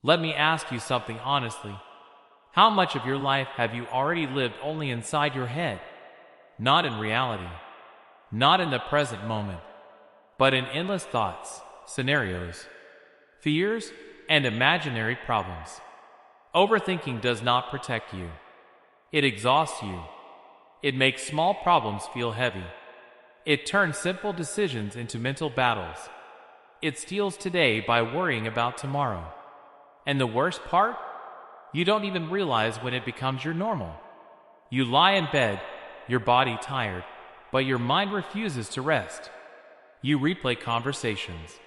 Let me ask you something honestly. How much of your life have you already lived only inside your head? Not in reality, not in the present moment, but in endless thoughts, scenarios, fears, and imaginary problems. Overthinking does not protect you. It exhausts you. It makes small problems feel heavy. It turns simple decisions into mental battles. It steals today by worrying about tomorrow. And the worst part? You don't even realize when it becomes your normal. You lie in bed, your body tired, but your mind refuses to rest. You replay conversations.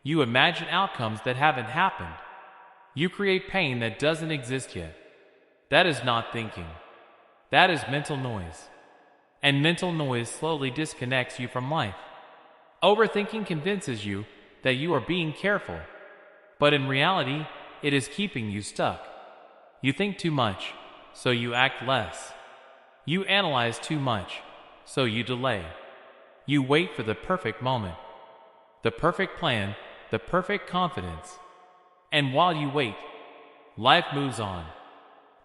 You imagine outcomes that haven't happened. You create pain that doesn't exist yet. That is not thinking. That is mental noise. And mental noise slowly disconnects you from life. Overthinking convinces you that you are being careful, but in reality, it is keeping you stuck. You think too much, so you act less. You analyze too much, so you delay. You wait for the perfect moment, the perfect plan, the perfect confidence. And while you wait, life moves on.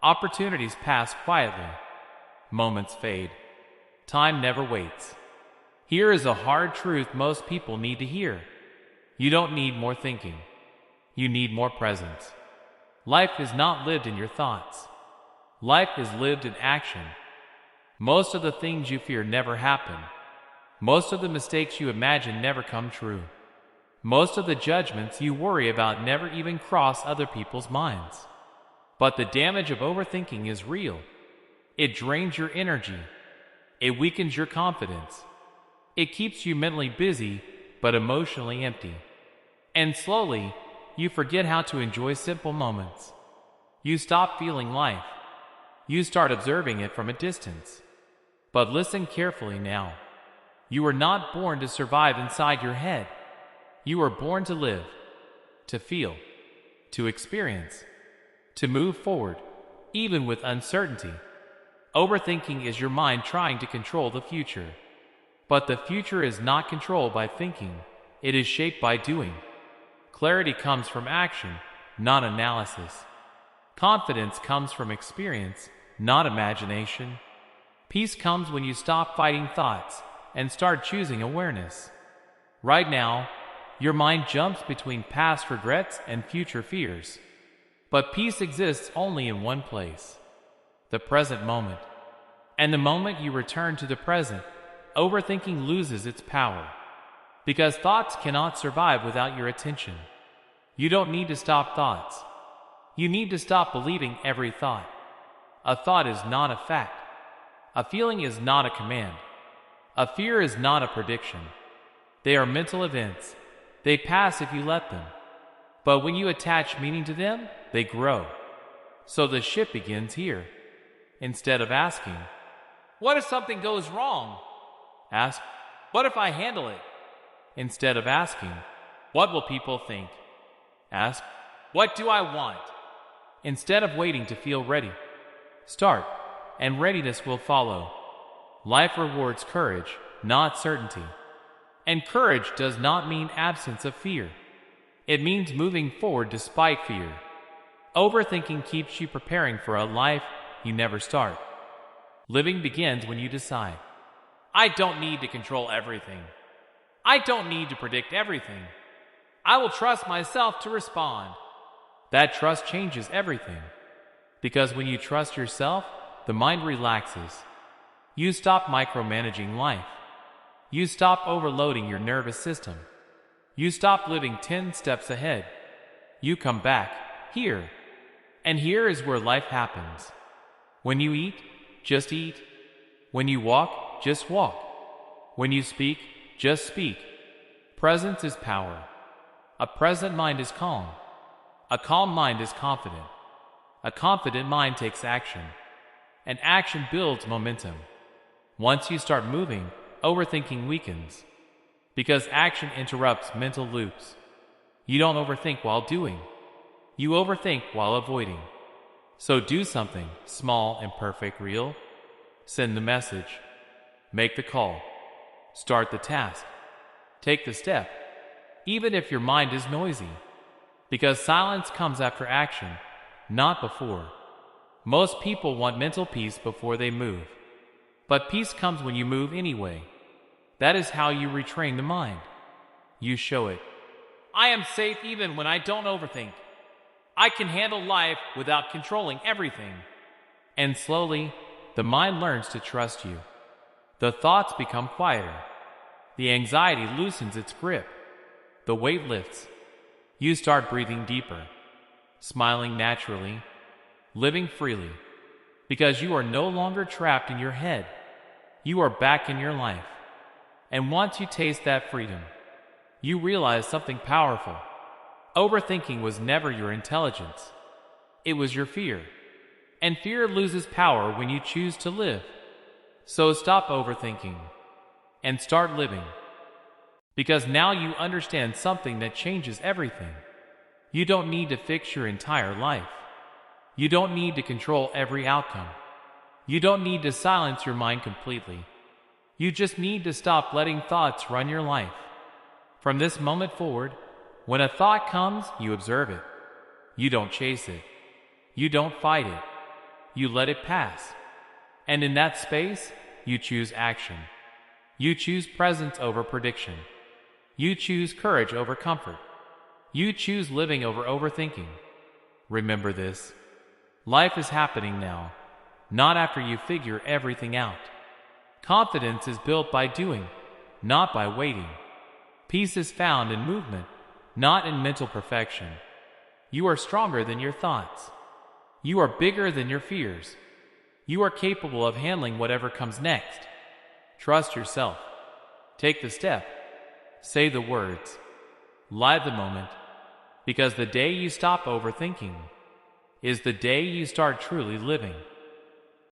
Opportunities pass quietly. Moments fade. Time never waits. Here is a hard truth most people need to hear. You don't need more thinking. You need more presence. Life is not lived in your thoughts. Life is lived in action. Most of the things you fear never happen. Most of the mistakes you imagine never come true. Most of the judgments you worry about never even cross other people's minds. But the damage of overthinking is real. It drains your energy. It weakens your confidence. It keeps you mentally busy, but emotionally empty. And slowly, you forget how to enjoy simple moments. You stop feeling life. You start observing it from a distance. But listen carefully now. You were not born to survive inside your head. You were born to live, to feel, to experience, to move forward, even with uncertainty. Overthinking is your mind trying to control the future. But the future is not controlled by thinking. It is shaped by doing. Clarity comes from action, not analysis. Confidence comes from experience, not imagination. Peace comes when you stop fighting thoughts and start choosing awareness. Right now, your mind jumps between past regrets and future fears. But peace exists only in one place, the present moment. And the moment you return to the present, overthinking loses its power. Because thoughts cannot survive without your attention. You don't need to stop thoughts. You need to stop believing every thought. A thought is not a fact. A feeling is not a command. A fear is not a prediction. They are mental events. They pass if you let them. But when you attach meaning to them, they grow. So the shift begins here. Instead of asking, "What if something goes wrong?" ask, "What if I handle it?" Instead of asking, "What will people think?" ask, "What do I want?" Instead of waiting to feel ready, start, and readiness will follow. Life rewards courage, not certainty. And courage does not mean absence of fear. It means moving forward despite fear. Overthinking keeps you preparing for a life you never start. Living begins when you decide, "I don't need to control everything. I don't need to predict everything. I will trust myself to respond." That trust changes everything. Because when you trust yourself, the mind relaxes. You stop micromanaging life. You stop overloading your nervous system. You stop living 10 steps ahead. You come back, here. And here is where life happens. When you eat, just eat. When you walk, just walk. When you speak, just speak. Presence is power. A present mind is calm. A calm mind is confident. A confident mind takes action. And action builds momentum. Once you start moving, overthinking weakens. Because action interrupts mental loops. You don't overthink while doing. You overthink while avoiding. So do something small, imperfect, real. Send the message. Make the call. Start the task. Take the step. Even if your mind is noisy. Because silence comes after action, not before. Most people want mental peace before they move. But peace comes when you move anyway. That is how you retrain the mind. You show it. I am safe even when I don't overthink. I can handle life without controlling everything. And slowly, the mind learns to trust you. The thoughts become quieter. The anxiety loosens its grip. The weight lifts. You start breathing deeper, smiling naturally, living freely, because you are no longer trapped in your head. You are back in your life. And once you taste that freedom, you realize something powerful. Overthinking was never your intelligence. It was your fear. And fear loses power when you choose to live. So stop overthinking and start living. Because now you understand something that changes everything. You don't need to fix your entire life. You don't need to control every outcome. You don't need to silence your mind completely. You just need to stop letting thoughts run your life. From this moment forward, when a thought comes, you observe it. You don't chase it. You don't fight it. You let it pass. And in that space, you choose action. You choose presence over prediction. You choose courage over comfort. You choose living over overthinking. Remember this. Life is happening now, not after you figure everything out. Confidence is built by doing, not by waiting. Peace is found in movement, not in mental perfection. You are stronger than your thoughts. You are bigger than your fears. You are capable of handling whatever comes next. Trust yourself. Take the step. Say the words. Live the moment. Because the day you stop overthinking is the day you start truly living.